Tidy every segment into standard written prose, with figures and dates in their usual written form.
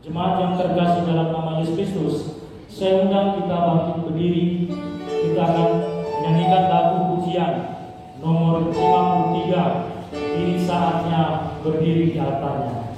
Jemaat yang terkasih dalam nama Yesus Kristus, saya undang kita bangkit berdiri. Kita akan menyanyikan lagu pujian nomor 53, Kini Saatnya Berdiri di Altarnya.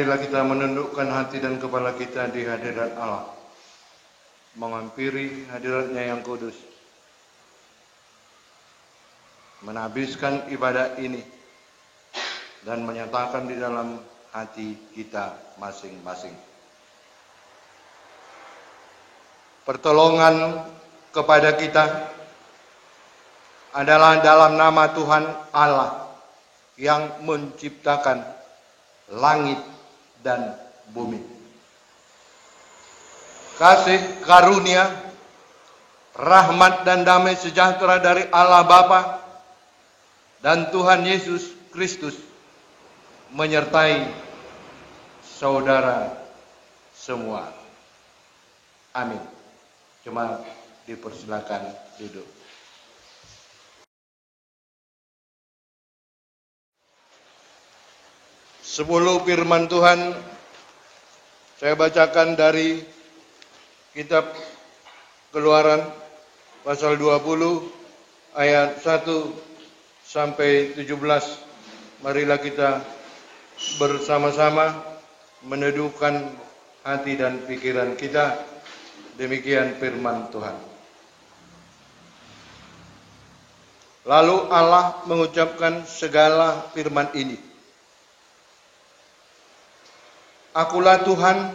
Marilah kita menundukkan hati dan kepala kita di hadirat Allah, menghampiri hadiratnya yang kudus, menhabiskan ibadah ini, dan menyatakan di dalam hati kita masing-masing. Pertolongan kepada kita adalah dalam nama Tuhan Allah yang menciptakan langit dan bumi. Kasih karunia, rahmat dan damai sejahtera dari Allah Bapa dan Tuhan Yesus Kristus menyertai saudara semua. Amin. Jemaat dipersilakan duduk. Sepuluh firman Tuhan saya bacakan dari kitab Keluaran pasal 20 ayat 1 sampai 17. Marilah kita bersama-sama meneduhkan hati dan pikiran kita. Demikian firman Tuhan. Lalu Allah mengucapkan segala firman ini. Akulah Tuhan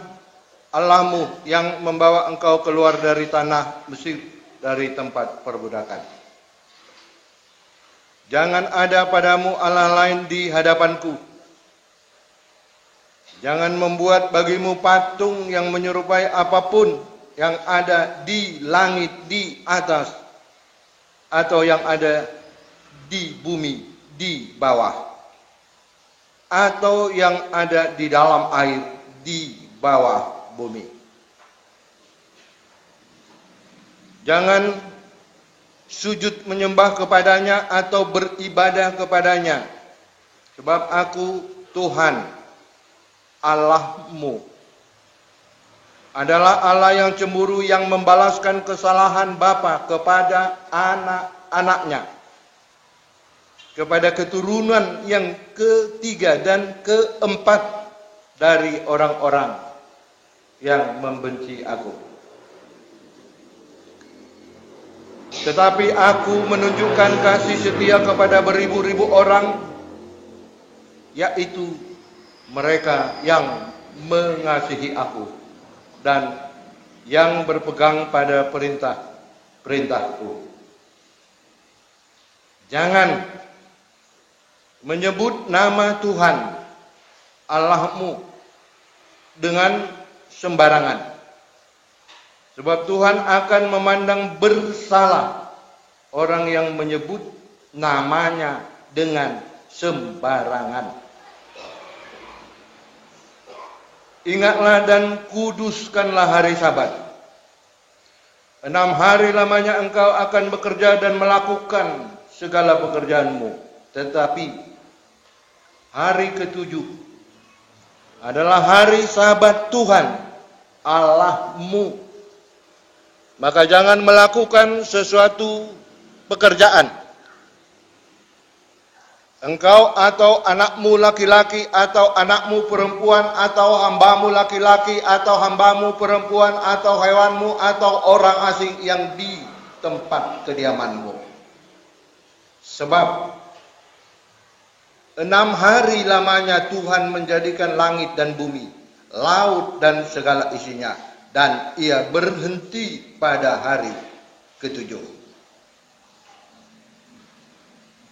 Allahmu yang membawa engkau keluar dari tanah Mesir, dari tempat perbudakan. Jangan ada padamu Allah lain di hadapanku. Jangan membuat bagimu patung yang menyerupai apapun yang ada di langit di atas, atau yang ada di bumi di bawah, atau yang ada di dalam air di bawah bumi. Jangan sujud menyembah kepadanya atau beribadah kepadanya, sebab aku Tuhan Allahmu adalah Allah yang cemburu, yang membalaskan kesalahan bapa kepada anak-anaknya, kepada keturunan yang ketiga dan keempat dari orang-orang yang membenci aku. Tetapi aku menunjukkan kasih setia kepada beribu-ribu orang, yaitu mereka yang mengasihi aku dan yang berpegang pada perintah-perintahku. Jangan menyebut nama Tuhan Allahmu dengan sembarangan, sebab Tuhan akan memandang bersalah orang yang menyebut namanya dengan sembarangan. Ingatlah dan kuduskanlah hari Sabat. 6 hari lamanya engkau akan bekerja dan melakukan segala pekerjaanmu. Tetapi hari ketujuh adalah hari Sabat Tuhan Allahmu. Maka jangan melakukan sesuatu pekerjaan, engkau atau anakmu laki-laki atau anakmu perempuan atau hambamu laki-laki atau hambamu perempuan atau hewanmu atau orang asing yang di tempat kediamanmu. Sebab 6 hari lamanya Tuhan menjadikan langit dan bumi, laut dan segala isinya, dan ia berhenti pada hari ketujuh.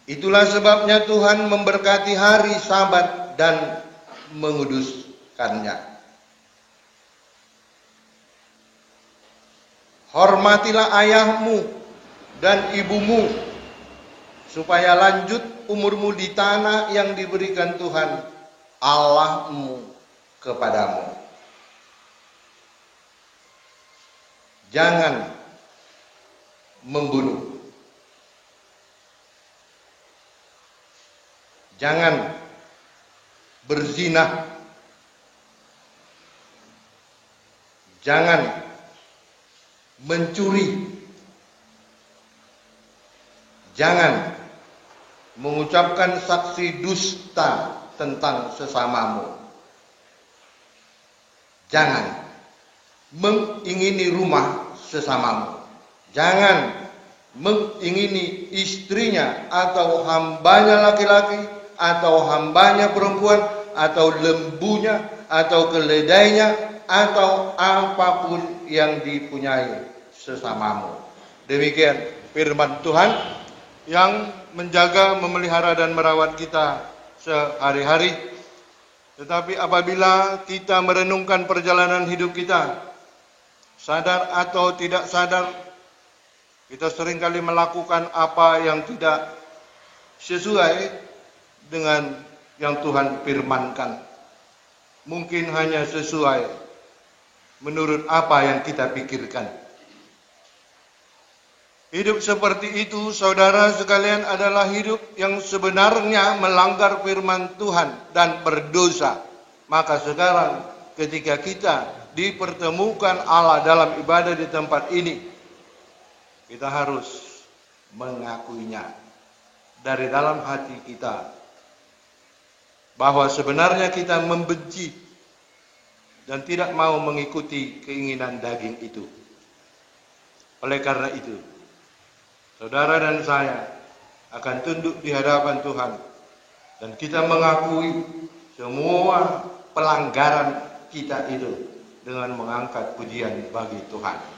Itulah sebabnya Tuhan memberkati hari Sabat dan menguduskannya. Hormatilah ayahmu dan ibumu, supaya lanjut umurmu di tanah yang diberikan Tuhan Allahmu kepadamu. Jangan membunuh. Jangan berzina. Jangan mencuri. Jangan mengucapkan saksi dusta tentang sesamamu. Jangan mengingini rumah sesamamu. Jangan mengingini istrinya atau hambanya laki-laki atau hambanya perempuan atau lembunya atau keledainya atau apapun yang dipunyai sesamamu. Demikian firman Tuhan yang menjaga, memelihara dan merawat kita sehari-hari. Tetapi apabila kita merenungkan perjalanan hidup kita, sadar atau tidak sadar, kita seringkali melakukan apa yang tidak sesuai dengan yang Tuhan firmankan. Mungkin hanya sesuai menurut apa yang kita pikirkan. Hidup seperti itu, saudara sekalian, adalah hidup yang sebenarnya melanggar firman Tuhan dan berdosa. Maka sekarang ketika kita dipertemukan Allah dalam ibadah di tempat ini, kita harus mengakuinya dari dalam hati kita bahwa sebenarnya kita membenci dan tidak mau mengikuti keinginan daging itu. Oleh karena itu, saudara dan saya akan tunduk di hadapan Tuhan dan kita mengakui semua pelanggaran kita itu dengan mengangkat pujian bagi Tuhan.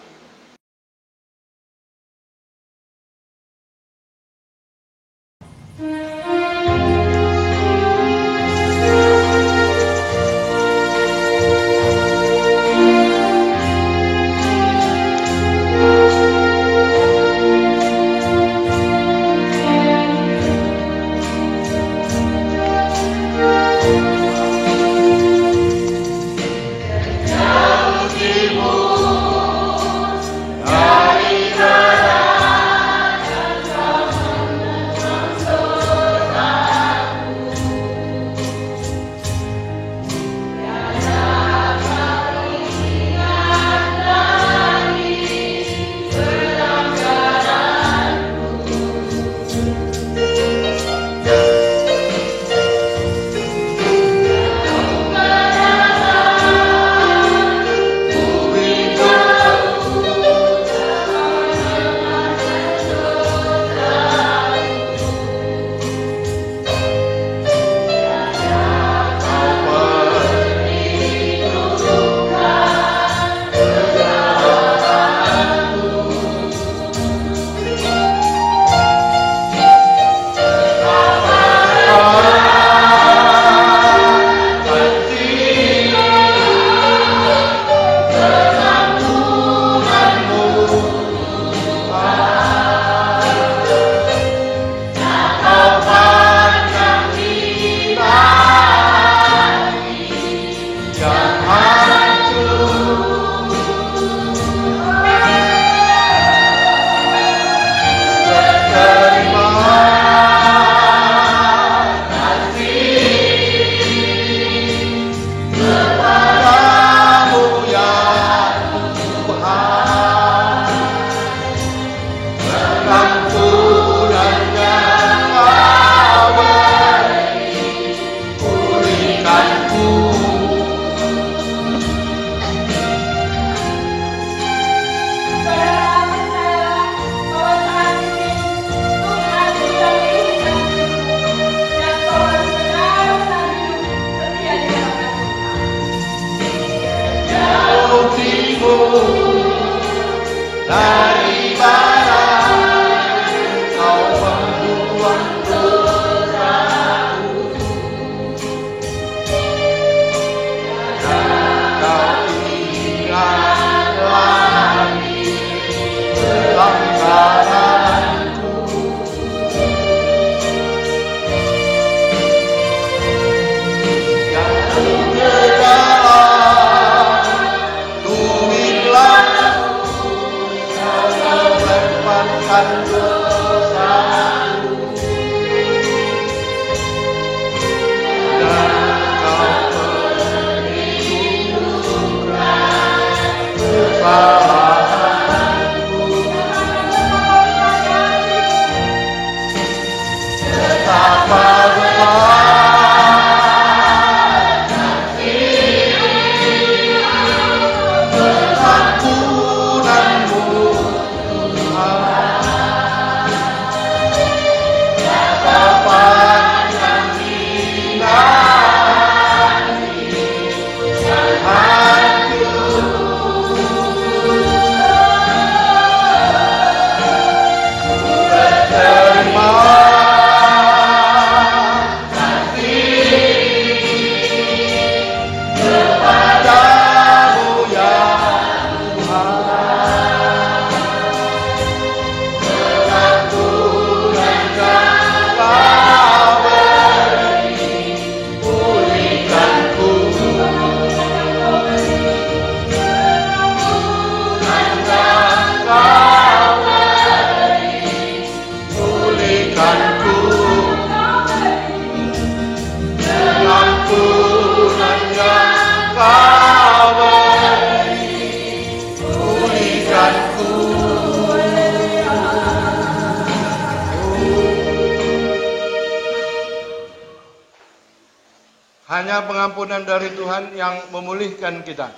Hanya pengampunan dari Tuhan yang memulihkan kita,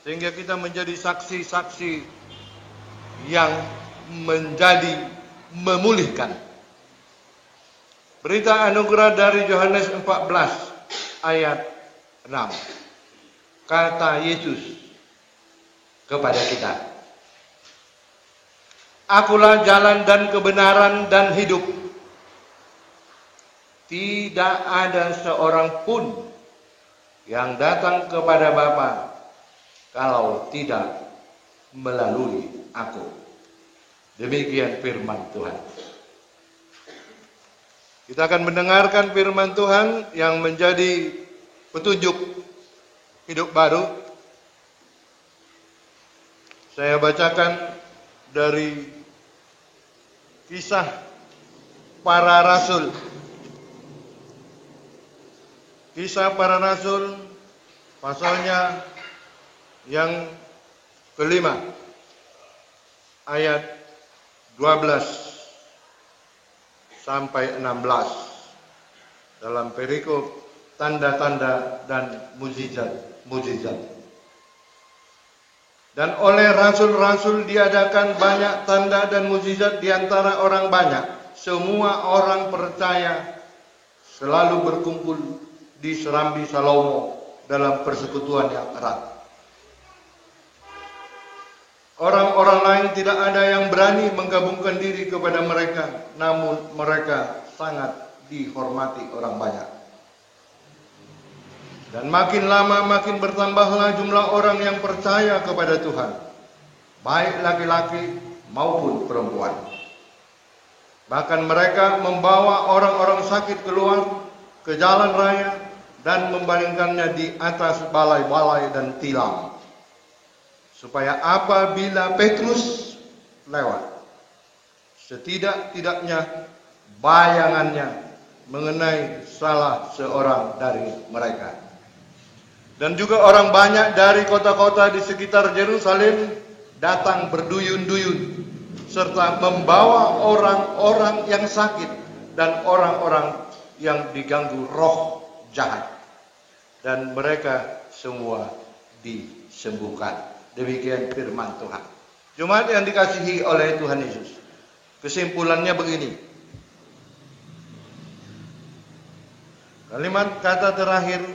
sehingga kita menjadi saksi-saksi yang menjadi memulihkan. Berita anugerah dari Yohanes 14 ayat 6. Kata Yesus kepada kita, "Akulah jalan dan kebenaran dan hidup. Tidak ada seorang pun yang datang kepada Bapa kalau tidak melalui aku." Demikian firman Tuhan. Kita akan mendengarkan firman Tuhan yang menjadi petunjuk hidup baru. Saya bacakan dari Kisah Para Rasul. Kisah Para Rasul pasalnya yang kelima, ayat 12 sampai 16 dalam perikop tanda-tanda dan mujizat. Dan oleh rasul-rasul diadakan banyak tanda dan mujizat di antara orang banyak. Semua orang percaya selalu berkumpul di Serambi Salomo dalam persekutuan yang erat. Orang-orang lain tidak ada yang berani menggabungkan diri kepada mereka, namun mereka sangat dihormati orang banyak. Dan makin lama makin bertambahlah jumlah orang yang percaya kepada Tuhan, baik laki-laki maupun perempuan. Bahkan mereka membawa orang-orang sakit keluar ke jalan raya dan membaringkannya di atas balai-balai dan tilam, supaya apabila Petrus lewat, setidak-tidaknya bayangannya mengenai salah seorang dari mereka. Dan juga orang banyak dari kota-kota di sekitar Yerusalem datang berduyun-duyun, serta membawa orang-orang yang sakit dan orang-orang yang diganggu roh jahat. Dan mereka semua disembuhkan. Demikian firman Tuhan. Jemaat yang dikasihi oleh Tuhan Yesus, kesimpulannya begini. Kalimat kata terakhir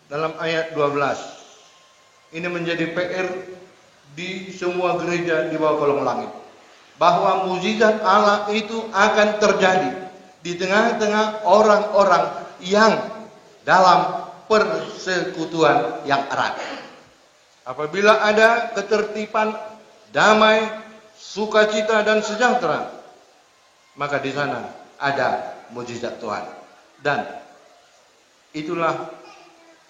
dalam ayat 12 ini menjadi PR di semua gereja di bawah kolong langit, bahwa mujizat Allah itu akan terjadi di tengah-tengah orang-orang yang dalam persekutuan yang erat. Apabila ada ketertiban, damai, sukacita dan sejahtera, maka di sana ada mujizat Tuhan. Dan itulah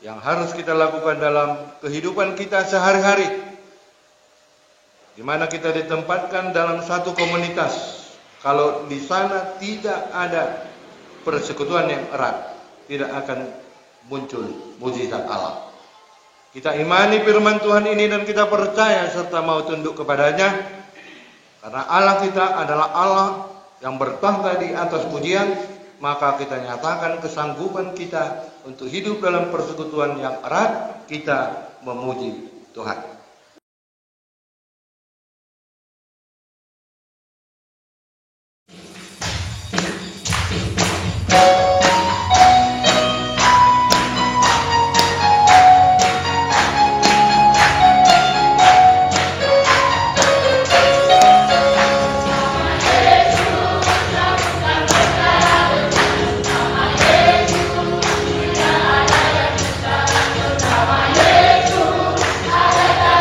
yang harus kita lakukan dalam kehidupan kita sehari-hari, di mana kita ditempatkan dalam satu komunitas. Kalau di sana tidak ada persekutuan yang erat, tidak akan muncul mujizat Allah. Kita imani firman Tuhan ini dan kita percaya serta mau tunduk kepadanya, karena Allah kita adalah Allah yang bertahta di atas pujian. Maka kita nyatakan kesanggupan kita untuk hidup dalam persekutuan yang erat. Kita memuji Tuhan. Nama Yesus ada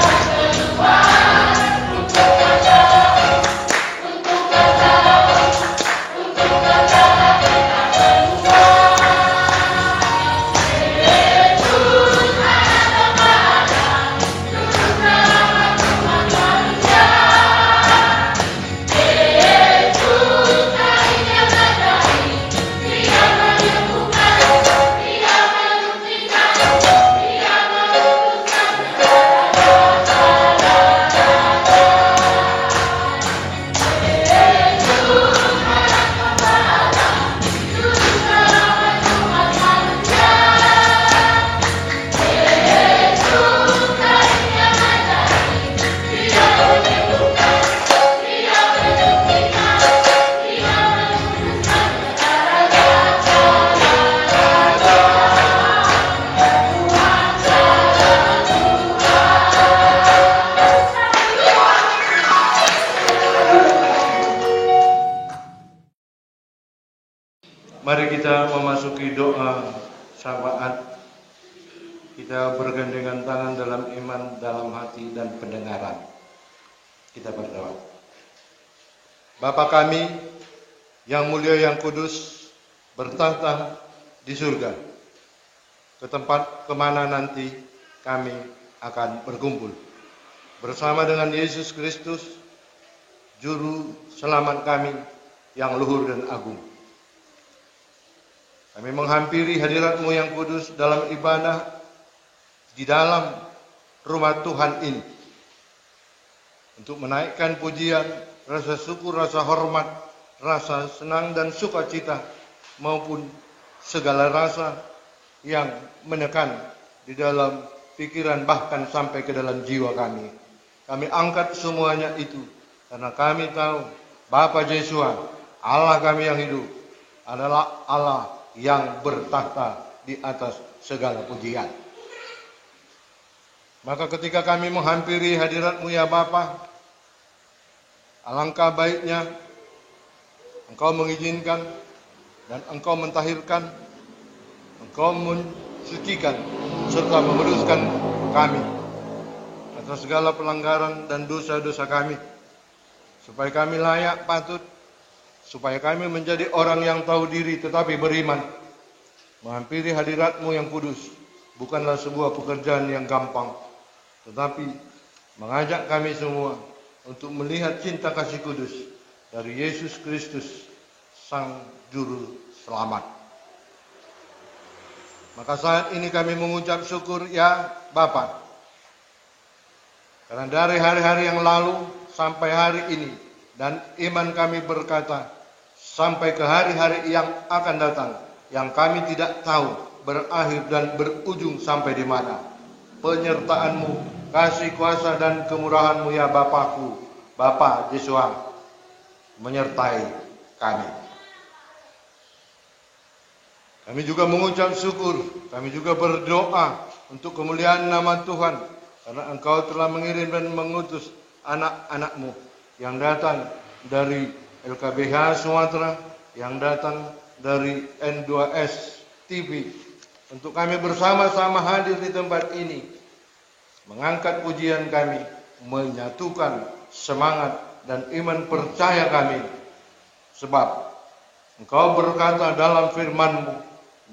Mari kita memasuki doa syafaat. Kita bergandengan tangan dalam iman, dalam hati dan pendengaran. Kita berdoa. Bapa kami yang mulia yang kudus, bertahta di surga, ke tempat kemana nanti kami akan berkumpul bersama dengan Yesus Kristus, Juru Selamat kami yang luhur dan agung. Kami menghampiri hadirat-Mu yang kudus dalam ibadah di dalam rumah Tuhan ini, untuk menaikkan pujian, rasa syukur, rasa hormat, rasa senang dan sukacita, maupun segala rasa yang menekan di dalam pikiran bahkan sampai ke dalam jiwa kami. Kami angkat semuanya itu karena kami tahu Bapa Yesua, Allah kami yang hidup, adalah Allah yang bertahta di atas segala pujian. Maka ketika kami menghampiri hadirat-Mu ya Bapa, alangkah baiknya Engkau mengizinkan dan Engkau mentahirkan, Engkau mensucikan serta meluruskan kami atas segala pelanggaran dan dosa-dosa kami, supaya kami layak patut, supaya kami menjadi orang yang tahu diri tetapi beriman. Menghampiri hadirat-Mu yang kudus bukanlah sebuah pekerjaan yang gampang, tetapi mengajak kami semua untuk melihat cinta kasih kudus dari Yesus Kristus, Sang Juru Selamat. Maka saat ini kami mengucap syukur ya Bapa, karena dari hari-hari yang lalu sampai hari ini, dan iman kami berkata sampai ke hari-hari yang akan datang, yang kami tidak tahu berakhir dan berujung sampai di mana. Penyertaan-Mu, kasih kuasa dan kemurahan-Mu ya Bapakku, Bapa Yesua, menyertai kami. Kami juga mengucap syukur, kami juga berdoa untuk kemuliaan nama Tuhan, karena Engkau telah mengirim dan mengutus anak-anak-Mu yang datang dari LKBH Sumatera, yang datang dari N2S TV, untuk kami bersama-sama hadir di tempat ini, mengangkat pujian kami, menyatukan semangat dan iman percaya kami, sebab Engkau berkata dalam firman-Mu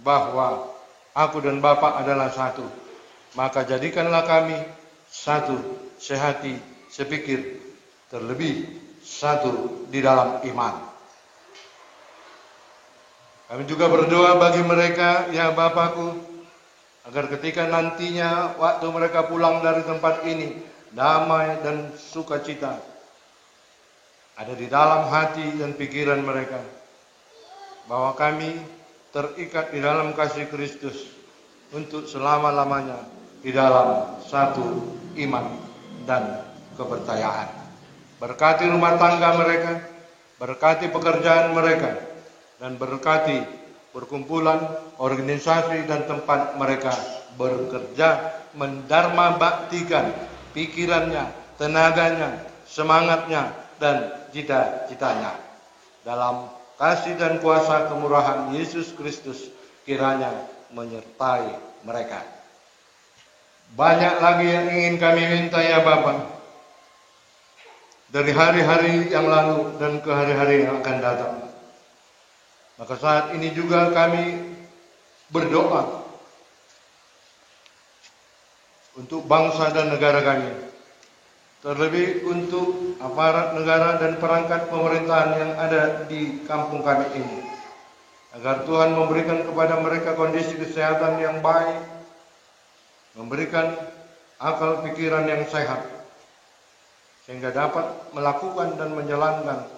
bahwa aku dan Bapa adalah satu. Maka jadikanlah kami satu, sehati, sepikir, terlebih satu di dalam iman. Kami juga berdoa bagi mereka ya Bapakku, agar ketika nantinya waktu mereka pulang dari tempat ini, damai dan sukacita ada di dalam hati dan pikiran mereka, bahwa kami terikat di dalam kasih Kristus untuk selama-lamanya di dalam satu iman dan kepercayaan. Berkati rumah tangga mereka, berkati pekerjaan mereka, dan berkati perkumpulan, organisasi dan tempat mereka bekerja, mendharma baktikan pikirannya, tenaganya, semangatnya, dan cita-citanya. Dalam kasih dan kuasa kemurahan Yesus Kristus kiranya menyertai mereka. Banyak lagi yang ingin kami minta ya Bapa, dari hari-hari yang lalu dan ke hari-hari yang akan datang. Maka saat ini juga kami berdoa untuk bangsa dan negara kami, terlebih untuk aparat negara dan perangkat pemerintahan yang ada di kampung kami ini, agar Tuhan memberikan kepada mereka kondisi kesehatan yang baik, memberikan akal pikiran yang sehat, sehingga dapat melakukan dan menjalankan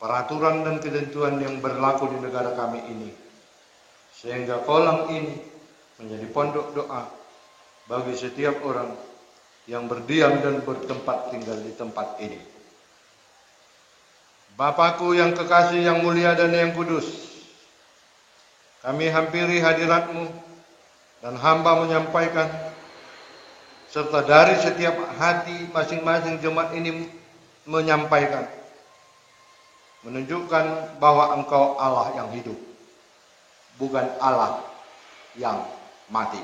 peraturan dan ketentuan yang berlaku di negara kami ini, sehingga kolam ini menjadi pondok doa bagi setiap orang yang berdiam dan bertempat tinggal di tempat ini. Bapakku yang kekasih, yang mulia dan yang kudus, kami hampiri hadirat-Mu dan hamba menyampaikan, serta dari setiap hati masing-masing jemaat ini menyampaikan, menunjukkan bahwa Engkau Allah yang hidup, bukan Allah yang mati.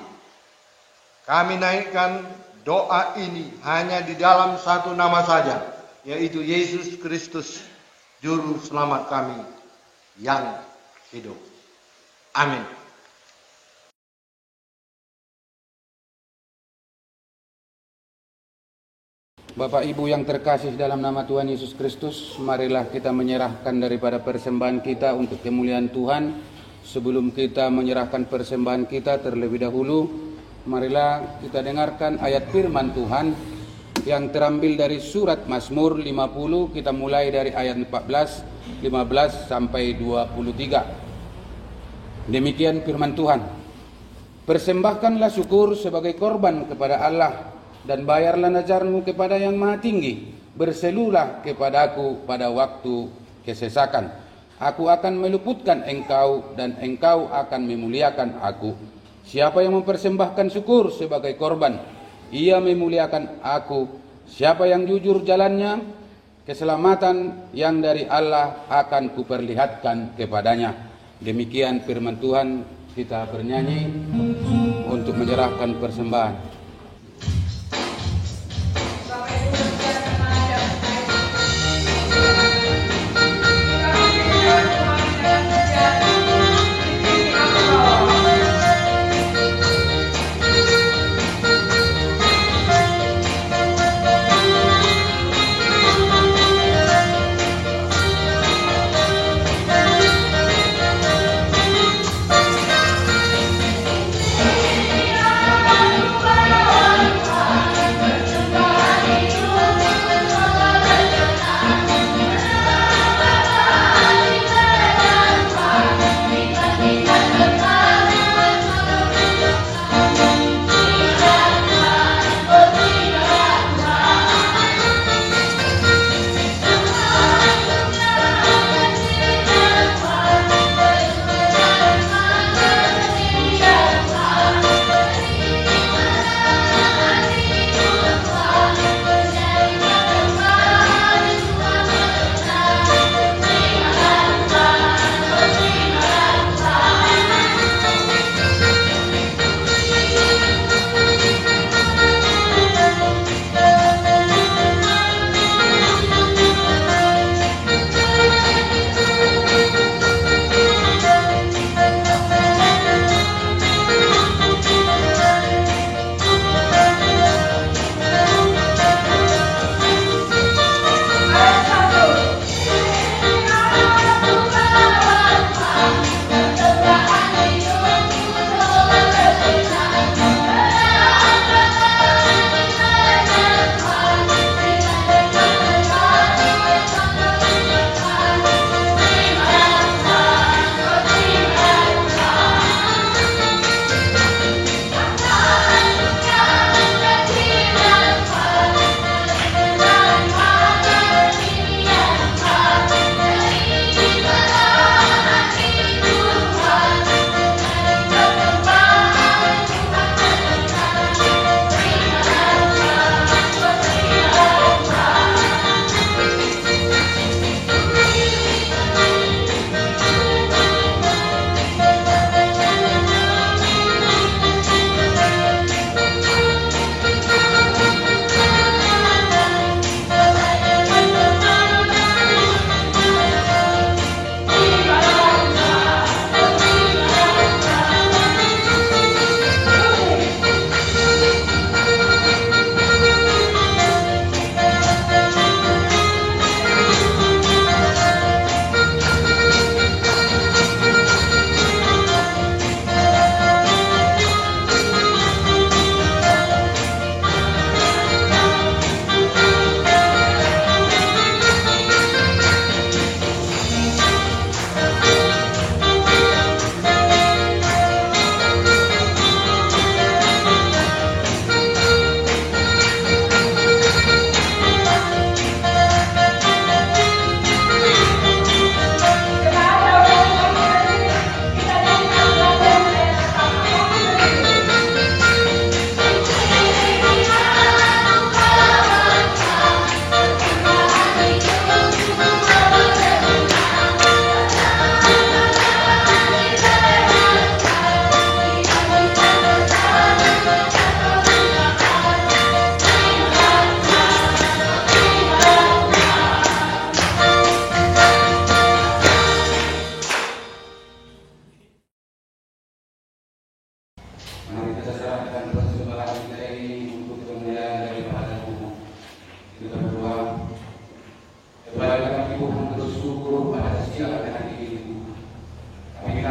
Kami naikkan doa ini hanya di dalam satu nama saja, yaitu Yesus Kristus, Juru Selamat kami yang hidup. Amin. Bapak Ibu yang terkasih dalam nama Tuhan Yesus Kristus, marilah kita menyerahkan daripada persembahan kita untuk kemuliaan Tuhan. Sebelum kita menyerahkan persembahan kita terlebih dahulu, marilah kita dengarkan ayat firman Tuhan yang terambil dari surat Mazmur 50. Kita mulai dari ayat 14, 15 sampai 23. Demikian firman Tuhan. Persembahkanlah syukur sebagai korban kepada Allah, dan bayarlah nazarmu kepada yang maha tinggi. Berselulah kepadaku pada waktu kesesakan. Aku akan meluputkan engkau, dan engkau akan memuliakan aku. Siapa yang mempersembahkan syukur sebagai korban, ia memuliakan aku. Siapa yang jujur jalannya, keselamatan yang dari Allah akan kuperlihatkan kepadanya. Demikian firman Tuhan. Kita bernyanyi untuk menyerahkan persembahan. Bye.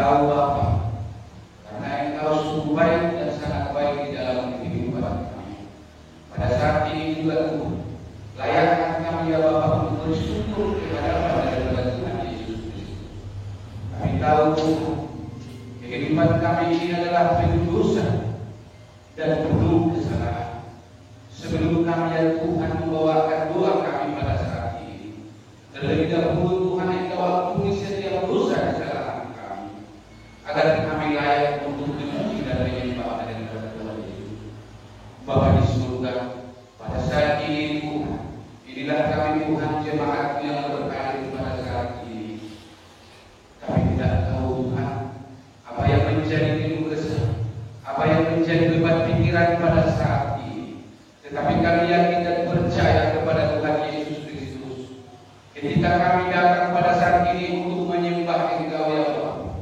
tahu Bapa, karena Engkau sungguh baik dan sangat baik di dalam kehidupan kami. Pada saat ini juga Tuhan, layakkan kami ya Bapa untuk bersyukur kepada Tuhan Yesus Kristus. Kami tahu Tuhan, kehidupan kami ini adalah penuh dosa dan penuh kesalahan. Sebelum kami ya Tuhan membawakan doa kami pada saat ini, terlebih dahulu Tuhan Engkau ampuni setiap dosa kesalahan kami, agar kami layak untuk memuji dan menyembah daripada Tuhan Yesus. Bapa di surga, pada saat ini Tuhan, inilah kami Tuhan jemaat yang berhadir pada saat ini. Kami tidak tahu Tuhan apa yang menjadi keluh kesah, apa yang menjadi beban pikiran pada saat ini. Tetapi kami yakin dan percaya kepada Tuhan Yesus Kristus. Ketika kami datang pada saat ini untuk menyembah Engkau ya Bapa,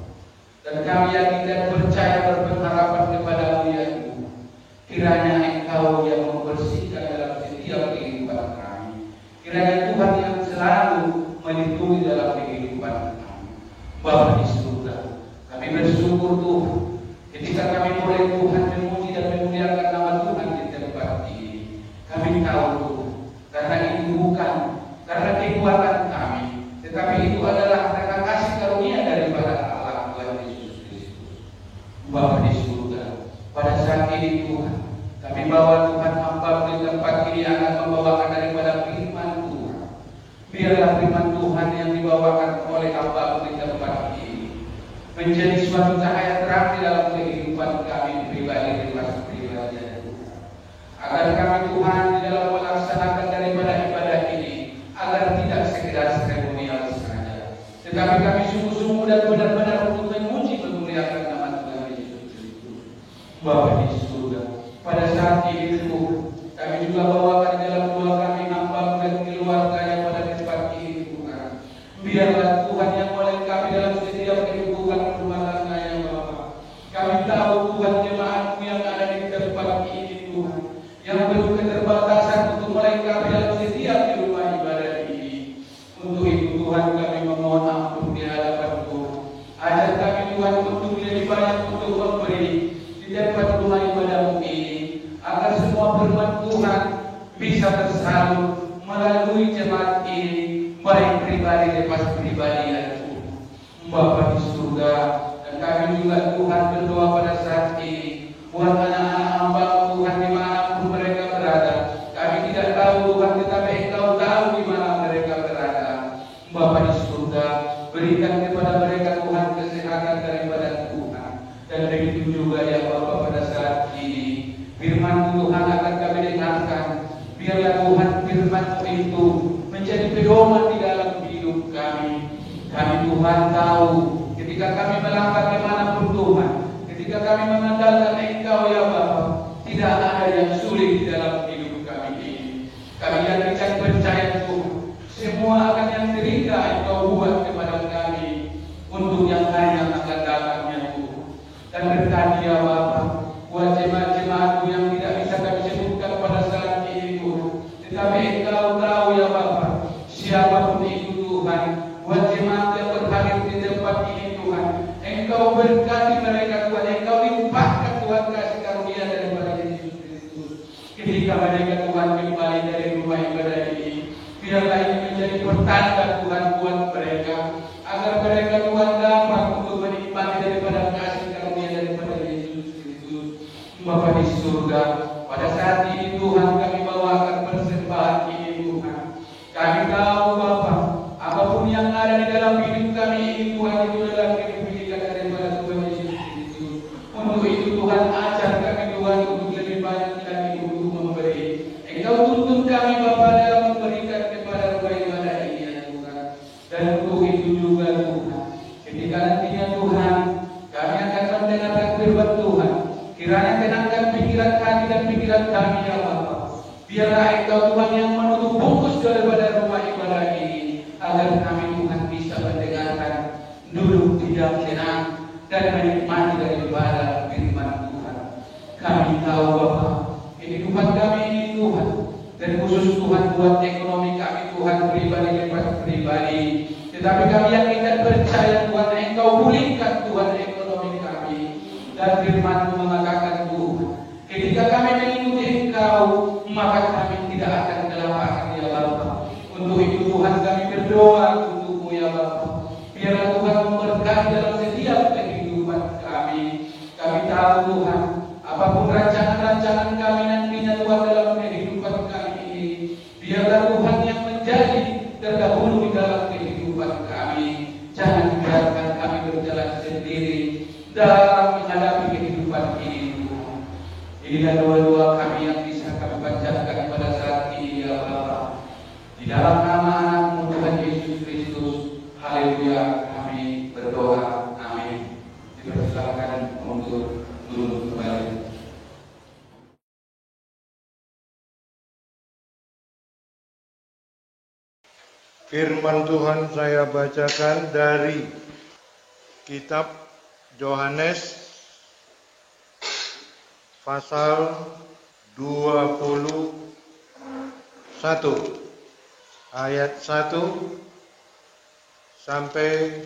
dan kami yakin dan percaya berpengharapan kepada-Mu ya Tuhan, kiranya Engkau yang membersihkan dalam setiap kehidupan kami. Kiranya Tuhan yang selalu melindungi dalam kehidupan kami. Bapa di surga, kami bersyukur Tuhan ketika kami boleh Tuhan memuji dan memuliakan nama Tuhan di tempat ini. Kami tahu Tuhan, karena itu bukan karena kekuatan kami, tetapi itu adalah karena kasih karunia daripada Allah Tuhan Yesus Kristus. Bapa di surga, pada saat ini Tuhan, kami bawa Tuhan hamba di tempat ini akan membawakan daripada firman Tuhan. Biarlah firman Tuhan yang dibawakan oleh hamba di tempat ini menjadi suatu cahaya terang di dalam kehidupan kami pribadi ya Tuhan. Agar kami Tuhan di dalam melaksanakan daripada ibadah ini agar tidak sekedar seremonial saja, tetapi kami sungguh-sungguh dan benar-benar untuk memuji memuliakan nama Tuhan Yesus Kristus. Bapa di surga, pada saat ini Tuhan, kami juga bawakan dalam doa kami hamba dan keluarganya pada tempat ini Tuhan. Biarlah Tuhan yang melengkapi dalam setiap kehidupan rumah tangganya Bapa. Kami tahu Tuhan jemaat-Mu yang ada di tempat ini Tuhan, yang penuh keterbatasan untuk melengkapi dalam setiap di rumah ibadah ini. Untuk itu Tuhan kami memohon ampun di hadapan Tuhan. Ajar kami Tuhan untuk lebih banyak untuk memberi di tempat rumah ibadah-Mu ini, agar semua firman Tuhan bisa tersalur melalui jemaat ini, baik pribadi lepas pribadi ya Tuhan. Bapa di surga, dan kami juga Tuhan berdoa pada saat ini buat anak-anak hamba Tuhan dimanapun mereka berada. Kami tidak tahu Tuhan, tetapi Engkau tahu di mana mereka berada. Bapa di surga, berikan kepada mereka Tuhan kesehatan daripada Tuhan. Dan begitu juga ya Bapa pada saat ini firman Tuhan akan kami dengarkan. Biarlah Tuhan firman itu menjadi pedoman di dalam hidup kami. Kami Tuhan tahu ketika kami melangkah kemanapun Tuhan, ketika kami mengandalkan Engkau ya Bapa, tidak ada yang sulit di dalam hidup kami ini. Kami yakin dan percaya Tuhan, semua akan yang cerita Engkau buat kepada kami untuk yang lain akan datangnya Tuhan. Dan berkati ya Bapa, buat jemaat-jemaat-Mu yang tidak bisa kami sebutkan pada saat ini Tuhan, tetapi Engkau tahu ya Bapa, siapapun itu Tuhan, buat jemaat yang berhadir di tempat ini Tuhan, Engkau berkati mereka Tuhan, Engkau limpahkan Tuhan kasih karunia daripada Yesus Kristus. Ketika mereka Tuhan kembali dari rumah ibadah ini, biarlah ini menjadi pertanda Tuhan buat mereka, agar mereka Tuhan dapat untuk menikmati daripada kasih karunia daripada Yesus Kristus. Bapa di surga, pada saat ini Tuhan kami bawakan persembahan ini Tuhan. Kami tahu Bapa, apapun yang ada di dalam hidup kami ini Tuhan, itu adalah kepilihan daripada Tuhan Yesus Kristus. Untuk itu Tuhan ajar kami Tuhan untuk lebih banyak lagi untuk memberi. Engkau tuntun kami Bapa dalam memberikan kepada rumah ibadah ini ya Tuhan. Dan untuk itu juga Tuhan, ketika nantinya Tuhan kami akan mendengarkan firman Tuhan, kiranya tenangkan pikiran kami dan pikiran kami ya Bapa. Biarlah Engkau Tuhan yang menutup bungkus daripada rumah ibadah ini, agar kami Tuhan bisa mendengarkan, duduk diam tenang dan menikmati daripada firman Tuhan. Kami tahu Bapa, kehidupan kami ini Tuhan, dan khusus Tuhan buat ekonomi kami Tuhan pribadi lepas pribadi, Tetapi kami yang tidak percaya Tuhan, Engkau pulihkan Tuhan ekonomi kami. Dan firman-Mu mengatakan Tuhan, ketika kami mengikuti Engkau, maka kami tidak akan kelaparan ya Bapa. Untuk itu Tuhan kami berdoa untuk-Mu ya Bapa. Biarlah Tuhan memberkati dalam setiap kehidupan kami. Kami tahu Tuhan, apapun rancangan-rancangan kami nantinya Tuhan dalam kehidupan kami ini, biarlah Tuhan yang menjadi terdahulu di dalam kehidupan kami. Jangan biarkan kami berjalan sendiri dalam menghadapi kehidupan ini Tuhan. Inilah doa-doa kami yang bisa kami bacakan pada saat ini ya Bapa. Di dalam nama Anak-Mu Tuhan Yesus Kristus, haleluya, kami berdoa. Amin. Dipersilakan untuk duduk kembali. Firman Tuhan saya bacakan dari kitab Yohanes pasal 21 ayat 1 sampai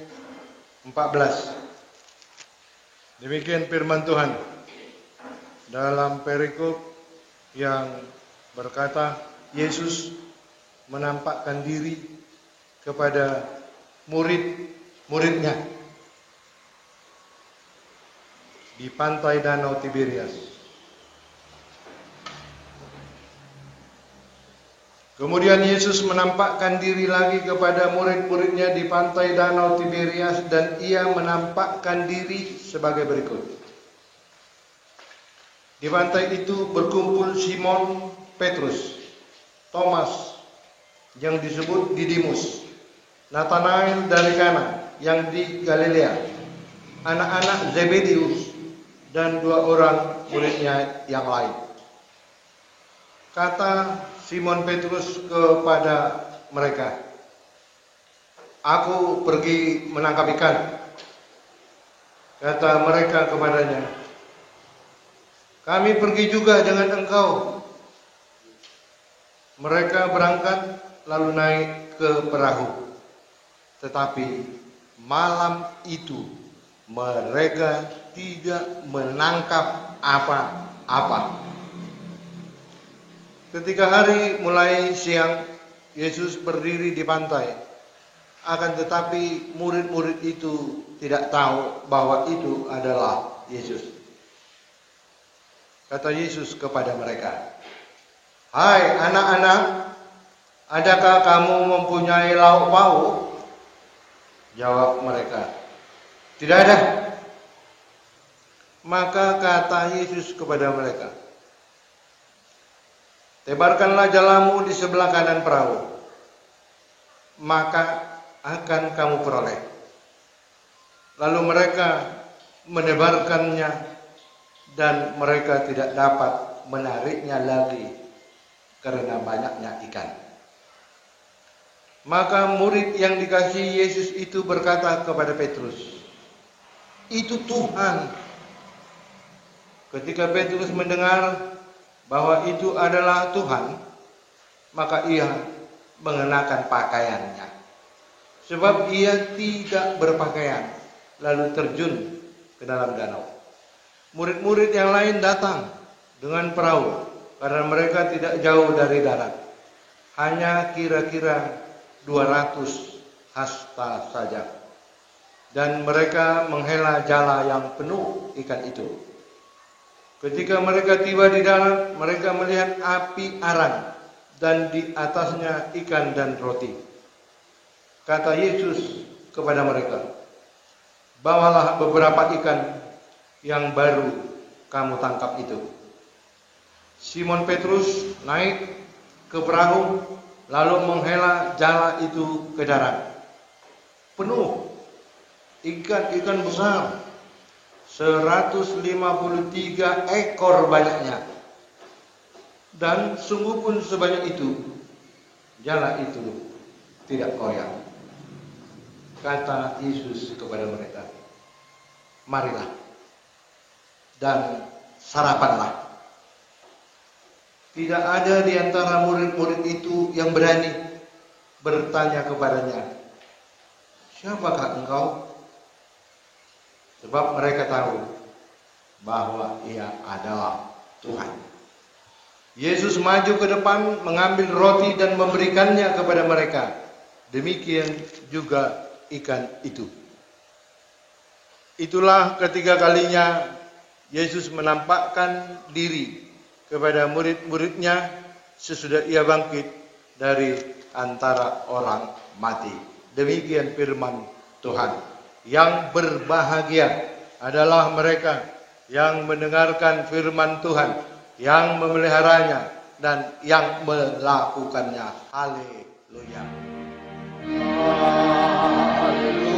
14. Demikian firman Tuhan dalam perikop yang berkata Yesus menampakkan diri kepada murid-muridnya di pantai Danau Tiberias. Kemudian Yesus menampakkan diri lagi kepada murid-muridnya di pantai Danau Tiberias dan ia menampakkan diri sebagai berikut. Di pantai itu berkumpul Simon Petrus, Thomas yang disebut Didimus, Nathanael dari Kana yang di Galilea, anak-anak Zebedius, dan 2 orang muridnya yang lain. Kata Simon Petrus kepada mereka, "Aku pergi menangkap ikan." Kata mereka kepadanya, "Kami pergi juga dengan engkau." Mereka berangkat lalu naik ke perahu. Tetapi malam itu mereka tidak menangkap apa-apa. Ketika hari mulai siang, Yesus berdiri di pantai. Akan tetapi murid-murid itu tidak tahu bahwa itu adalah Yesus. Kata Yesus kepada mereka, "Hai anak-anak, adakah kamu mempunyai lauk pauk?" Jawab mereka, "Tidak ada." Maka kata Yesus kepada mereka, "Tebarkanlah jalamu di sebelah kanan perahu, maka akan kamu peroleh." Lalu mereka menebarkannya dan mereka tidak dapat menariknya lagi karena banyaknya ikan. Maka murid yang dikasihi Yesus itu berkata kepada Petrus, "Itu Tuhan." Ketika Petrus mendengar bahwa itu adalah Tuhan, maka ia mengenakan pakaiannya, sebab ia tidak berpakaian, lalu terjun ke dalam danau. Murid-murid yang lain datang dengan perahu, karena mereka tidak jauh dari darat, hanya kira-kira 200 hasta saja. Dan mereka menghela jala yang penuh ikan itu. Ketika mereka tiba di darat, mereka melihat api arang dan di atasnya ikan dan roti. Kata Yesus kepada mereka, "Bawalah beberapa ikan yang baru kamu tangkap itu." Simon Petrus naik ke perahu, lalu menghela jala itu ke darat. Penuh ikan-ikan besar, 153 ekor banyaknya. Dan sungguh pun sebanyak itu, jala itu tidak koyak. Kata Yesus kepada mereka, "Marilah dan sarapanlah." Tidak ada di antara murid-murid itu yang berani bertanya kepadanya, siapakah engkau? Sebab mereka tahu bahwa ia adalah Tuhan. Yesus maju ke depan, mengambil roti dan memberikannya kepada mereka. Demikian juga ikan itu. Itulah ketiga kalinya Yesus menampakkan diri kepada murid-muridnya sesudah ia bangkit dari antara orang mati. Demikian firman Tuhan. Yang berbahagia adalah mereka yang mendengarkan firman Tuhan, yang memeliharanya, dan yang melakukannya. Haleluya. Haleluya.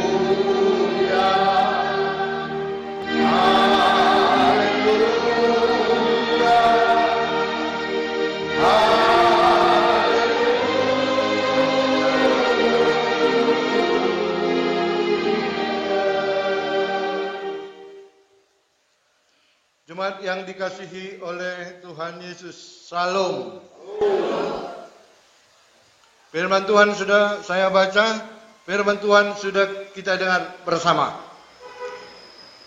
Jemaat yang dikasihi oleh Tuhan Yesus, Salam. Firman Tuhan sudah saya baca, firman Tuhan sudah kita dengar bersama.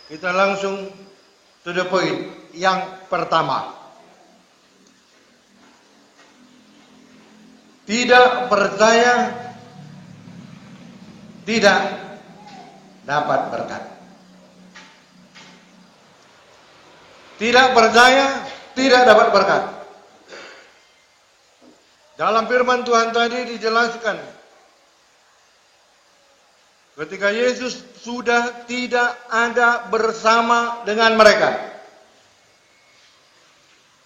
Kita langsung to the point. Yang pertama, tidak percaya tidak dapat berkat. Tidak percaya tidak dapat berkat. Dalam firman Tuhan tadi dijelaskan, ketika Yesus sudah tidak ada bersama dengan mereka,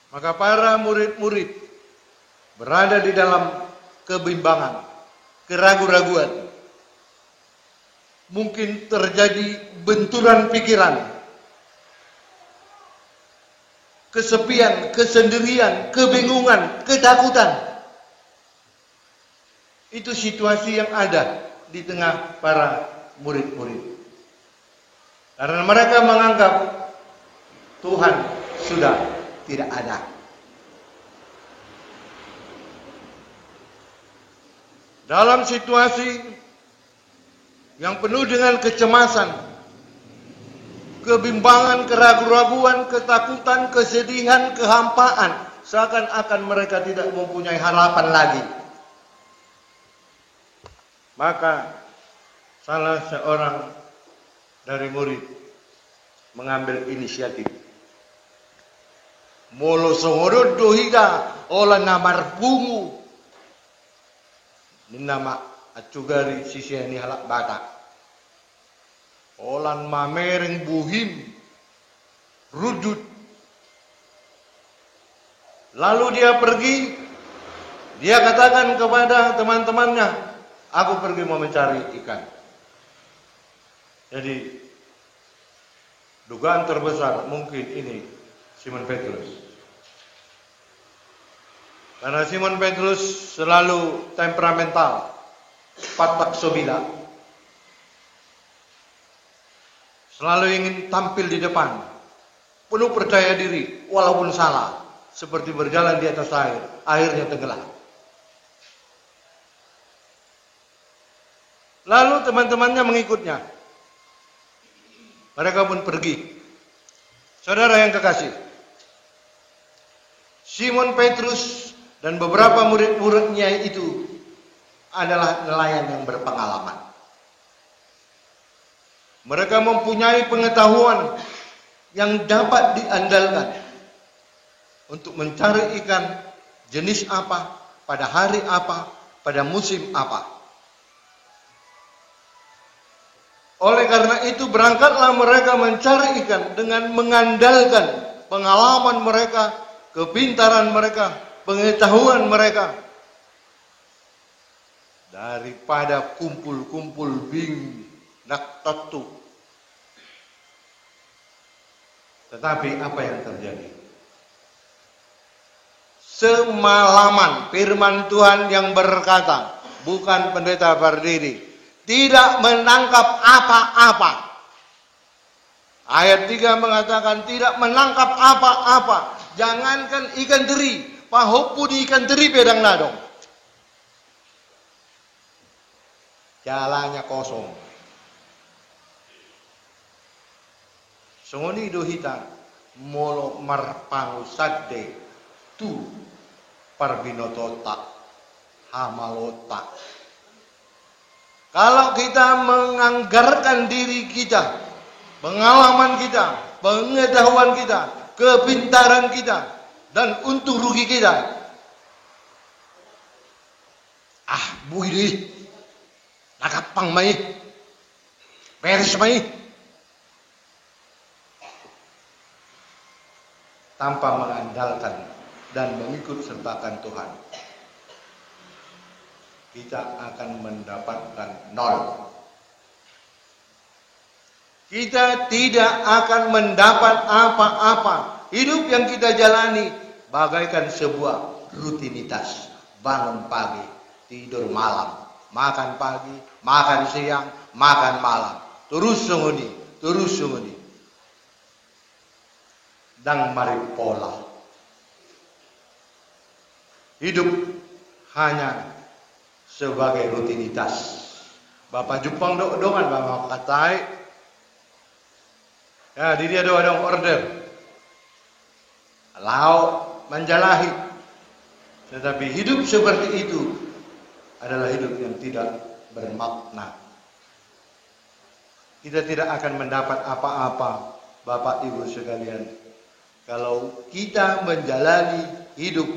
maka para murid-murid berada di dalam kebimbangan, keraguan-raguan. Mungkin terjadi benturan pikiran, kesepian, kesendirian, kebingungan, ketakutan. Itu situasi yang ada di tengah para murid-murid. Karena mereka menganggap Tuhan sudah tidak ada. Dalam situasi yang penuh dengan kecemasan, kebimbangan, keraguan-raguan, ketakutan, kesedihan, kehampaan, seakan-akan mereka tidak mempunyai harapan lagi. Maka salah seorang dari murid mengambil inisiatif. Molo songorod dohiga ola namar bungu. Ini nama acugari sisiani halak bata. Olan mamereng buhim rujut. Lalu dia pergi, dia katakan kepada teman-temannya, aku pergi mau mencari ikan. Jadi dugaan terbesar mungkin ini Simon Petrus. Karena Simon Petrus selalu temperamental, patak sobila. Selalu ingin tampil di depan, penuh percaya diri, walaupun salah, seperti berjalan di atas air, airnya tenggelam. Lalu teman-temannya mengikutnya. Mereka pun pergi. Saudara yang kekasih, Simon Petrus dan beberapa murid-muridnya itu adalah nelayan yang berpengalaman. Mereka mempunyai pengetahuan yang dapat diandalkan untuk mencari ikan jenis apa, pada hari apa, pada musim apa. Oleh karena itu berangkatlah mereka mencari ikan dengan mengandalkan pengalaman mereka, kepintaran mereka, pengetahuan mereka. Daripada kumpul-kumpul bing nak tatu. Tetapi apa yang terjadi? Semalaman firman Tuhan yang berkata, bukan pendeta berdiri, tidak menangkap apa-apa. Ayat 3 mengatakan tidak menangkap apa-apa. Jangankan ikan teri, pahopun ikan teri pedang nadong. Jalannya kosong. Songoni do hita molo marpangu sadde tu parbinotota hamalota. Kalau kita menganggarkan diri kita, pengalaman kita, pengetahuan kita, kepintaran kita, dan untung rugi kita, bui deh, nakapang mai, beres mai, tanpa mengandalkan dan mengikut sertakan Tuhan, kita akan mendapatkan nol. Kita tidak akan mendapat apa-apa. Hidup yang kita jalani bagaikan sebuah rutinitas. Bangun pagi, tidur malam, makan pagi, makan siang, makan malam. Terus sunguni. Dan mari pola. Hidup hanya sebagai rutinitas. Bapak Jepang dongan bapak katai. Ya, dia ada order. Lau menjalahi. Tetapi hidup seperti itu adalah hidup yang tidak bermakna. Kita tidak akan mendapat apa-apa, Bapak Ibu sekalian, kalau kita menjalani hidup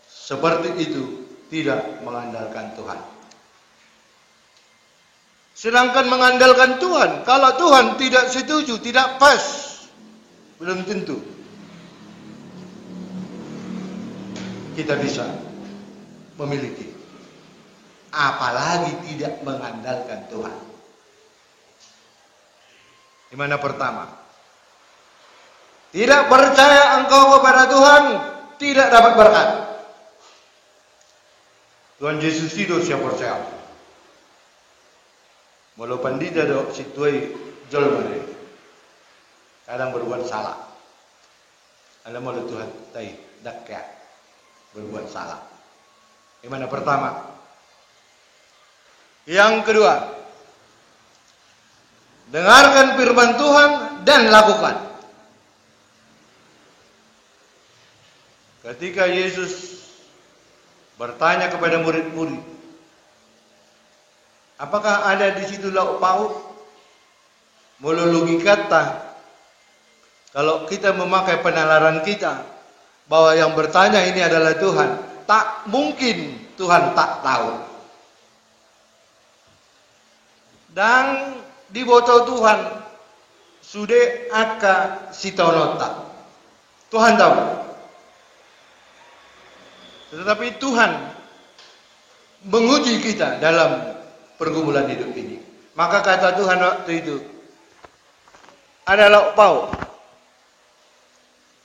seperti itu tidak mengandalkan Tuhan. Sedangkan mengandalkan Tuhan, kalau Tuhan tidak setuju, tidak pas, belum tentu kita bisa memiliki. Apalagi tidak mengandalkan Tuhan. Di mana pertama, tidak percaya engkau kepada Tuhan, tidak dapat berkat. Tuhan Yesus itu siapa percaya. Walau pandita do situai jolmane, kadang berbuat salah. Ada malu Tuhan tai dakya berbuat salah. Di mana pertama. Yang kedua, dengarkan firman Tuhan dan lakukan. Ketika Yesus bertanya kepada murid-murid, apakah ada di situ lauk pauk? Mulu kata, kalau kita memakai penalaran kita bahwa yang bertanya ini adalah Tuhan, tak mungkin Tuhan tak tahu. Dan di botol Tuhan sudah aka sitonota. Tuhan tahu. Tetapi Tuhan menguji kita dalam pergumulan hidup ini. Maka kata Tuhan waktu itu, ada lauk pauk.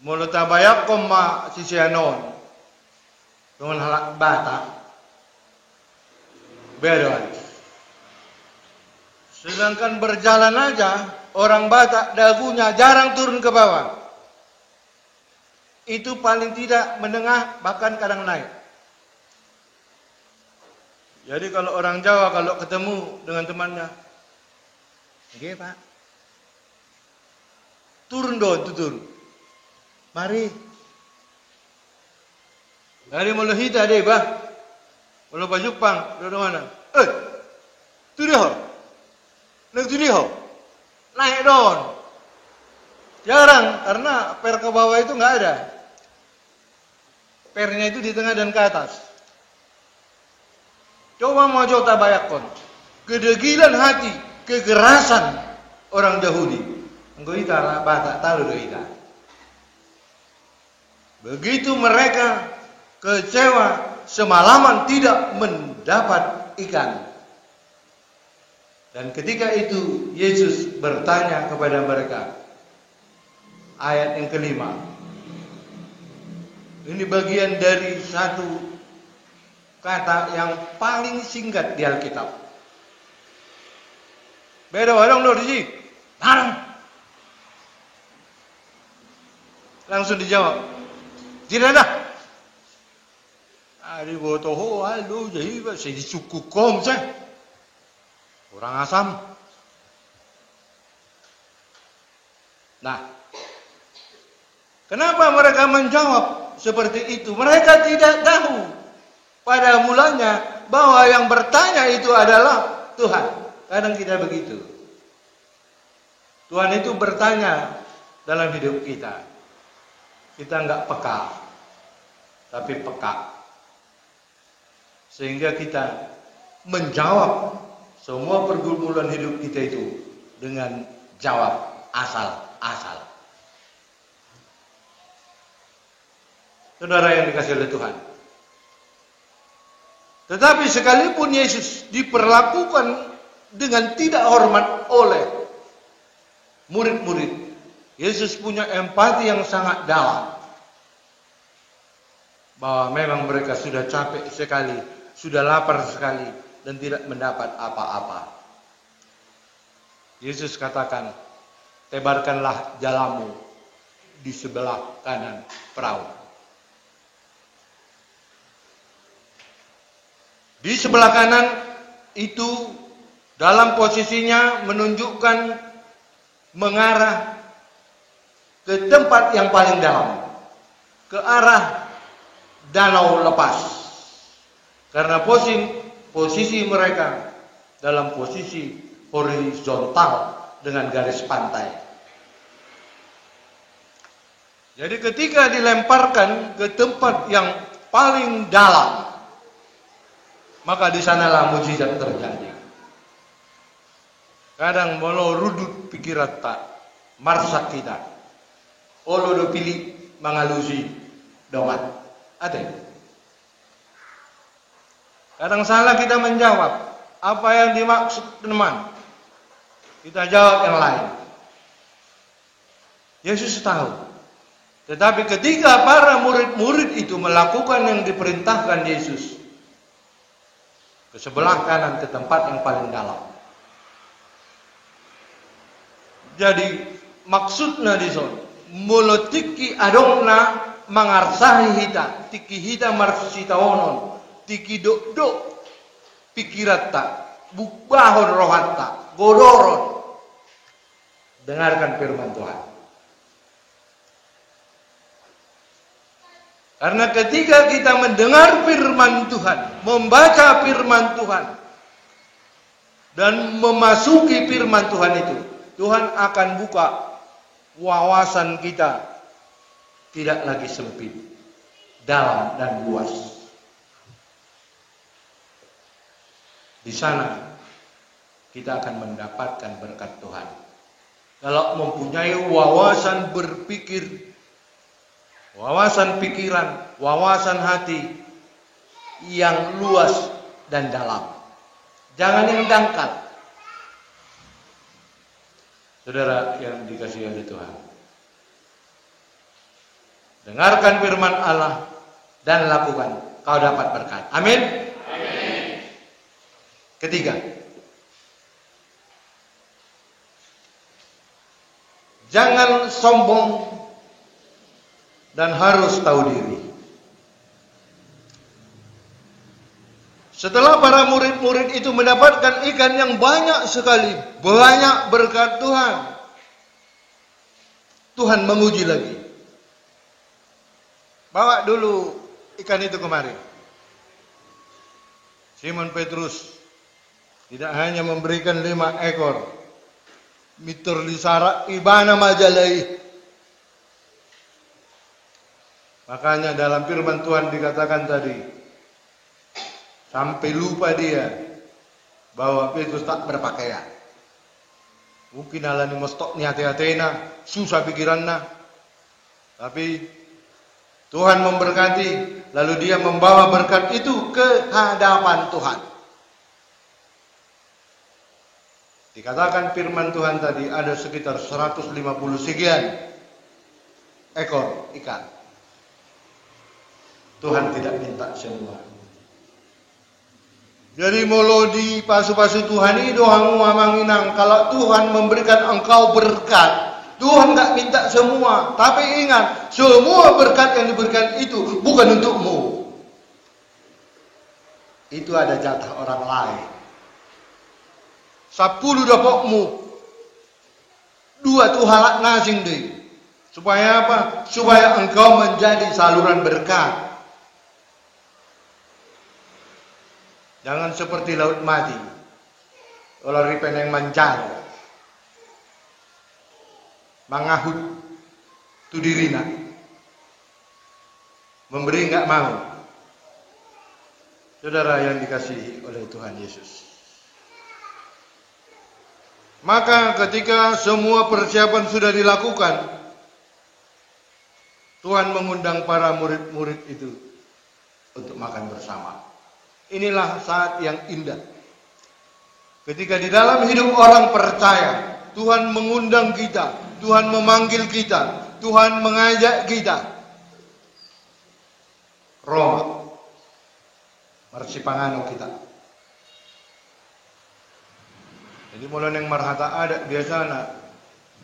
Mulut tabayak koma sisianon. Dengan halak bata. Bedoan. Sedangkan berjalan aja, orang Batak dagunya jarang turun ke bawah. Itu paling tidak menengah, bahkan kadang naik. Jadi kalau orang Jawa kalau ketemu dengan temannya, "Nggih, Pak. Turun dong, turun. Mari. Dari mulu hita deh, Pak. Mulu Pajupang, dari mana? Tu dia. Naik don. Jarang, karena per ke bawah itu nggak ada. Pernya itu di tengah dan ke atas. Coba mau coba bayakon. Kedegilan hati, kekerasan orang Yahudi. Engkau ita lah Batak tahu do ita. Begitu mereka kecewa semalaman tidak mendapat ikan. Dan ketika itu Yesus bertanya kepada mereka. Ayat yang kelima. Ini bagian dari satu kata yang paling singkat di Alkitab. Beda orang lo di sini. Langsung dijawab. Tidak ada. Ari botoho alu jadi saya disuku kom saya. Orang asam. Nah, kenapa mereka menjawab seperti itu? Mereka tidak tahu pada mulanya bahwa yang bertanya itu adalah Tuhan. Kadang kita begitu. Tuhan itu bertanya dalam hidup kita. Kita enggak peka, tapi peka. Sehingga kita menjawab semua pergumulan hidup kita itu dengan jawab asal-asal. Saudara yang dikasihi oleh Tuhan. Tetapi sekalipun Yesus diperlakukan dengan tidak hormat oleh murid-murid, Yesus punya empati yang sangat dalam. Bahwa memang mereka sudah capek sekali, sudah lapar sekali, dan tidak mendapat apa-apa. Yesus katakan, tebarkanlah jalamu di sebelah kanan perahu. Di sebelah kanan itu dalam posisinya menunjukkan mengarah ke tempat yang paling dalam, ke arah danau lepas. Karena posisi mereka dalam posisi horizontal dengan garis pantai. Jadi ketika dilemparkan ke tempat yang paling dalam, maka di sanalah mujizat terjadi. Kadang molo rudut pikiran tak marsak kita. Olo do pilih mengalusi domat. Ada. Kadang salah kita menjawab apa yang dimaksud teman. Kita jawab yang lain. Yesus tahu. Tetapi ketika para murid-murid itu melakukan yang diperintahkan Yesus, ke sebelah kanan, ke tempat yang paling dalam. Jadi maksudnya di sana, mulotiki adongna mangarsahi hita, tiki hita marsita onon, tiki dok pikirata, bukbahon rohata, godoron. Dengarkan firman Tuhan. Karena ketika kita mendengar firman Tuhan, membaca firman Tuhan, dan memasuki firman Tuhan itu, Tuhan akan buka wawasan kita tidak lagi sempit, dalam dan luas. Di sana kita akan mendapatkan berkat Tuhan. Kalau mempunyai wawasan berpikir, wawasan pikiran, wawasan hati yang luas dan dalam. Jangan yang dangkal. Saudara yang dikasihi oleh Tuhan, dengarkan firman Allah dan lakukan, kau dapat berkat. Amin. Amin. Ketiga, jangan sombong dan harus tahu diri. Setelah para murid-murid itu mendapatkan ikan yang banyak sekali, banyak berkat Tuhan, Tuhan menguji lagi. Bawa dulu ikan itu kemari. Simon Petrus tidak hanya memberikan 5 ekor, mitur lisara ibana majalai. Makanya dalam firman Tuhan dikatakan tadi, sampai lupa dia bahwa Petrus tak berpakaian. Mungkin alani mostok ni hati-hatina, susah pikiranna. Tapi Tuhan memberkati, lalu dia membawa berkat itu ke hadapan Tuhan. Dikatakan firman Tuhan tadi ada sekitar 150 sekian ekor ikan. Tuhan tidak minta semua. Jadi molo di pasu-pasu Tuhan ini doamu amanginang. Kalau Tuhan memberikan engkau berkat, Tuhan enggak minta semua. Tapi ingat, semua berkat yang diberikan itu bukan untukmu. Itu ada jatah orang lain. 10 dapokmu, 2 tua tu halak nasing deh. Supaya apa? Supaya engkau menjadi saluran berkat. Jangan seperti laut mati. Olah ripen yang mancar. Mangahut tu dirina. Memberi enggak mau. Saudara yang dikasihi oleh Tuhan Yesus. Maka ketika semua persiapan sudah dilakukan, Tuhan mengundang para murid-murid itu untuk makan bersama. Inilah saat yang indah. Ketika di dalam hidup orang percaya, Tuhan mengundang kita, Tuhan memanggil kita, Tuhan mengajak kita. Roma, marsipangano kita. Jadi mulai yang marhata ada biasa nak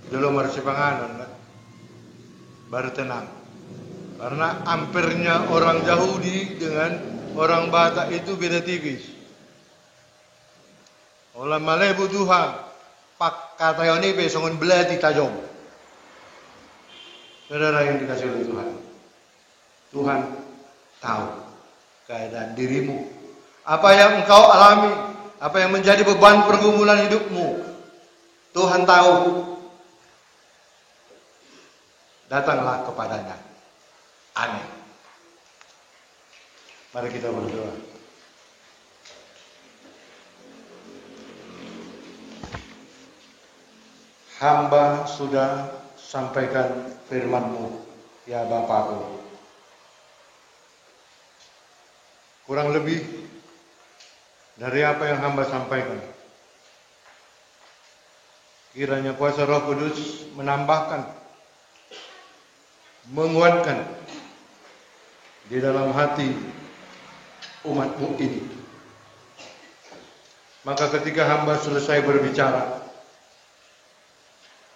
dulu marsipangano baru tenang. Karena hampirnya orang Yahudi dengan orang Batak itu beda tipis. Olah malebu Tuhan, pak kata ini besongan belati tajam. Saudara yang dikasih oleh Tuhan, Tuhan tahu keadaan dirimu, apa yang engkau alami, apa yang menjadi beban pergumulan hidupmu. Tuhan tahu. Datanglah kepadanya. Amin. Mari kita berdoa. Hamba sudah sampaikan firman-Mu, ya Bapakku. Kurang lebih dari apa yang hamba sampaikan. Kiranya kuasa Roh Kudus menambahkan, menguatkan di dalam hati umat-Mu ini. Maka ketika hamba selesai berbicara,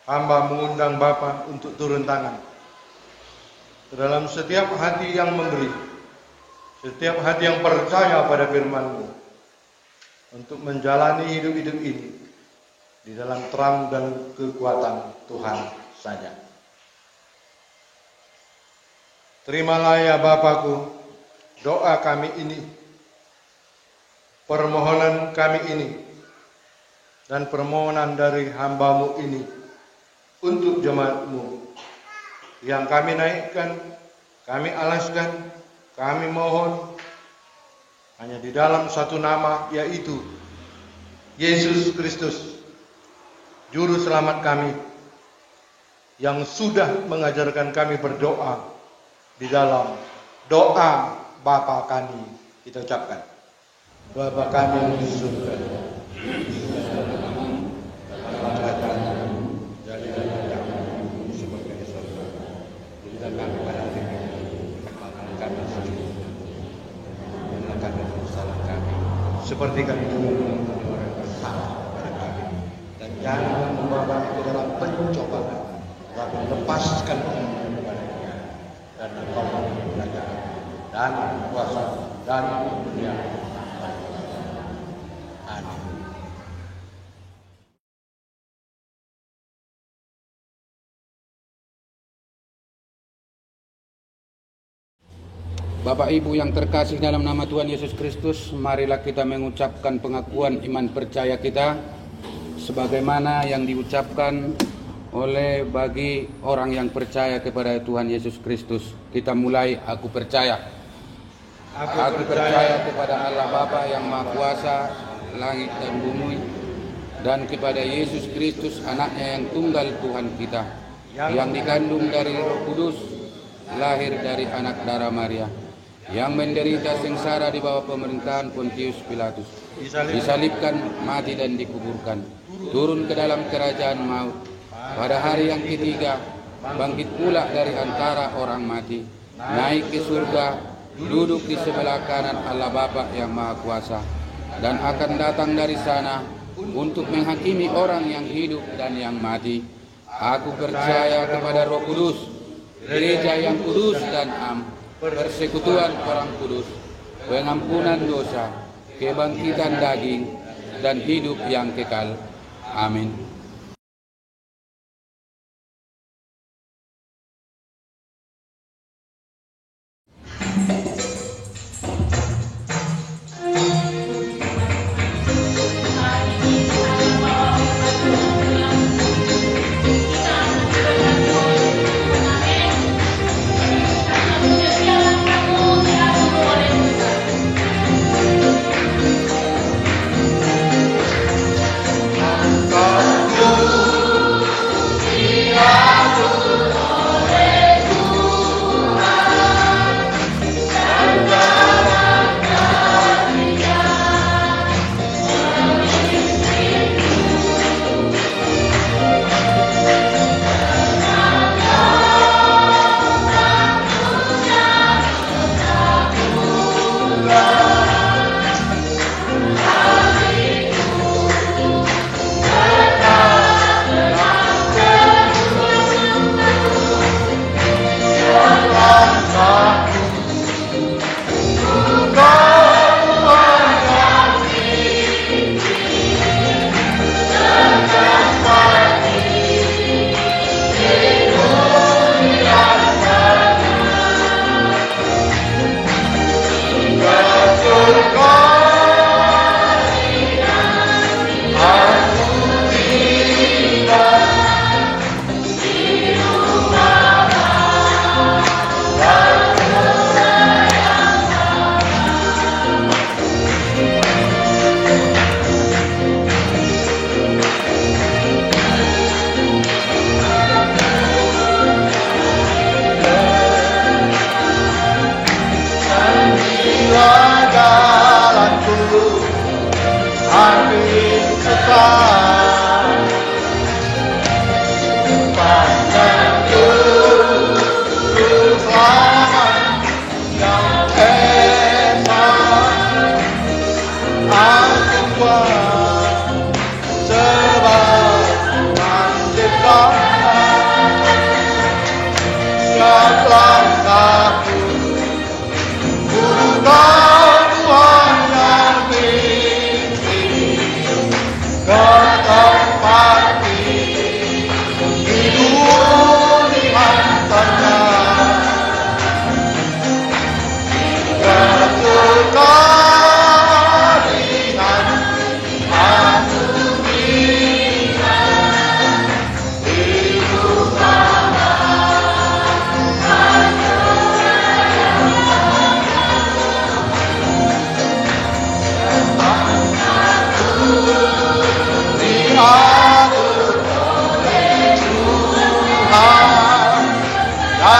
hamba mengundang Bapa untuk turun tangan ke dalam setiap hati yang memberi, setiap hati yang percaya pada firman-Mu, untuk menjalani hidup-hidup ini di dalam terang dan kekuatan Tuhan saja. Terimalah ya Bapakku doa kami ini, permohonan kami ini, dan permohonan dari hamba-Mu ini untuk jemaat-Mu yang kami naikkan, kami alaskan, kami mohon hanya di dalam satu nama, yaitu Yesus Kristus, Juru Selamat kami, yang sudah mengajarkan kami berdoa di dalam doa Bapa kami. Kita ucapkan, Bapa kami yang di surga, jadilah kami seperti di surga. Berikan kami pada hari ini makan kami sendiri, dan kami salah kami, seperti kami mengampuni orang yang bersalah kepada kami, dan jangan membawa kami ke dalam pencobaan, tapi lepaskan kami kepada Dia. Dan Engkau belajar dan kuasa dan dunia. Amin. Bapak Ibu yang terkasih dalam nama Tuhan Yesus Kristus, marilah kita mengucapkan pengakuan iman percaya kita sebagaimana yang diucapkan oleh bagi orang yang percaya kepada Tuhan Yesus Kristus. Kita mulai, aku percaya. Aku percaya kepada Allah Bapa yang Maha Kuasa langit dan bumi, dan kepada Yesus Kristus anaknya yang tunggal Tuhan kita, yang dikandung dari Roh Kudus, lahir dari anak darah Maria, yang menderita sengsara di bawah pemerintahan Pontius Pilatus, disalibkan, mati dan dikuburkan, turun ke dalam kerajaan maut, pada hari yang ketiga bangkit pula dari antara orang mati, naik ke surga, duduk di sebelah kanan Allah Bapa yang Maha Kuasa, dan akan datang dari sana untuk menghakimi orang yang hidup dan yang mati. Aku percaya kepada Roh Kudus, gereja yang kudus dan am, persekutuan orang kudus, pengampunan dosa, kebangkitan daging, dan hidup yang kekal. Amin.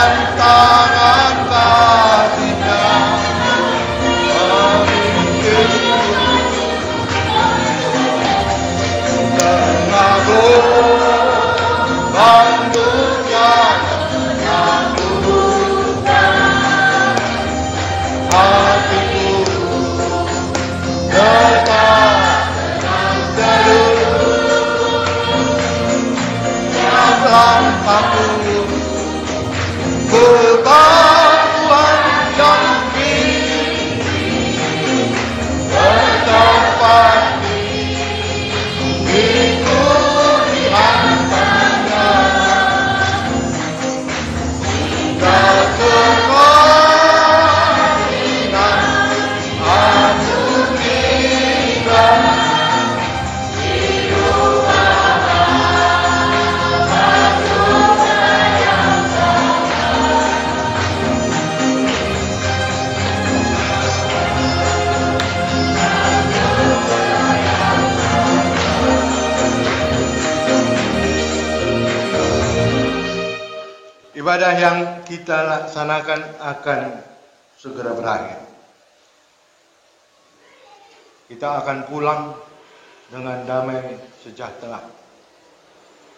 dan tangan kasih-Nya Ibadah yang kita laksanakan akan segera berakhir. Kita akan pulang dengan damai sejahtera.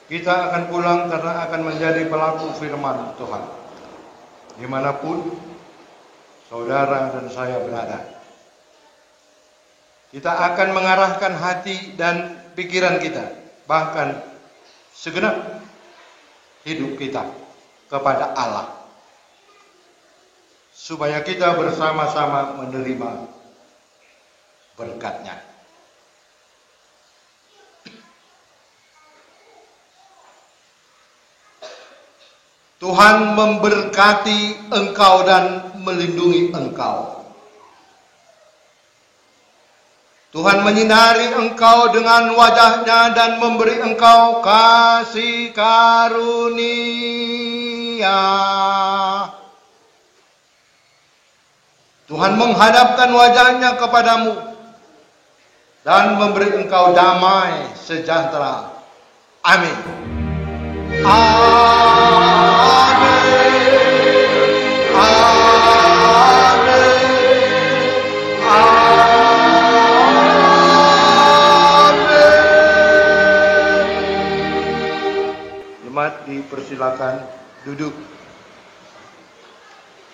Kita akan pulang karena akan menjadi pelaku firman Tuhan. Dimanapun saudara dan saya berada. Kita akan mengarahkan hati dan pikiran kita, bahkan segenap hidup kita kepada Allah, supaya kita bersama-sama menerima berkat-Nya. Tuhan memberkati engkau dan melindungi engkau. Tuhan menyinari engkau dengan wajah-Nya dan memberi engkau kasih karunia. Tuhan menghadapkan wajah-Nya kepadamu dan memberi engkau damai sejahtera. Amin. Amin. Jemaat dipersilakan duduk.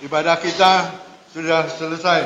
Ibadah kita sudah selesai.